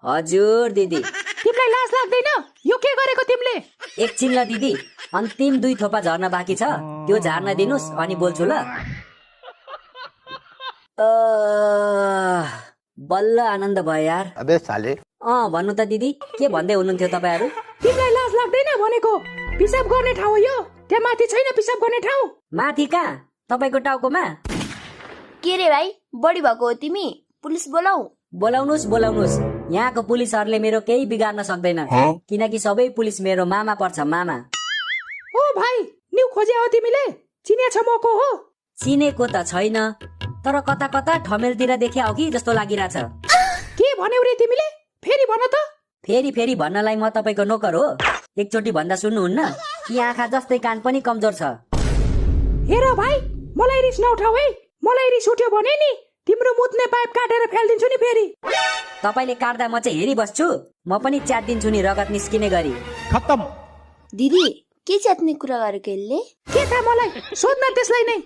हजुर दिदी। तिमीलाई लाज लाग्दैन? यो के गरेको तिमीले? एकछिन ल दिदी, अन्तिम 2 थोपा झर्न बाँकी छ, त्यो झार्न दिनुस् अनि बोल्छु ल। बल्ल आनन्द भयो यार। अबे साले। भन्नु त दिदी, के भन्दै हुनुहुन्थ्यो तपाईहरु? तिमीलाई लाज लाग्दैन भनेको? पिसाब गर्ने ठाउँ हो यो, त्यहाँ माथि छैन पिसाब गर्ने ठाउँ। माथि कहाँ? तपाईको टाउकोमा? के रे भाइ, बढी भएको हो तिमी? पुलिस बोलाऊ? बोलाउनुस्। यहाँको पुलिसहरुले मेरो केही बिगार्न सक्दैन, किनकि सबै पुलिस मेरो मामा पर्छ, मामा। ओ भाइ, न्यू खोजे हो तिमीले? चिने छ म को हो? चिनेको त छैन, तर कता कता ठमेलतिर देखे हो कि जस्तो लागिराछ। के भन्यौ रे तिमीले? फेरि भन त। फेरि भन्नलाई म तपाईको नोकर हो? एकचोटी भन्दा सुन्नुहुन्न कि आँखा जस्तै कान पनि कमजोर छ। हेर भाइ, मलाई रिस नउठाऊ है। मलाई रिस उठ्यो भने नि तिम्रो मुत्ने पाइप काटेर फ्याल्दिन्छु नि फेरि। तपाईले काट्दा म चाहिँ हेरिबस्छु, म पनि च्यातिदिन्छु नि रगत निस्किने गरी। खत्तम। दिदी, के च्यात्ने कुरा गरेको यसले? के थाहा मलाई, सोध्न त्यसलाई नै।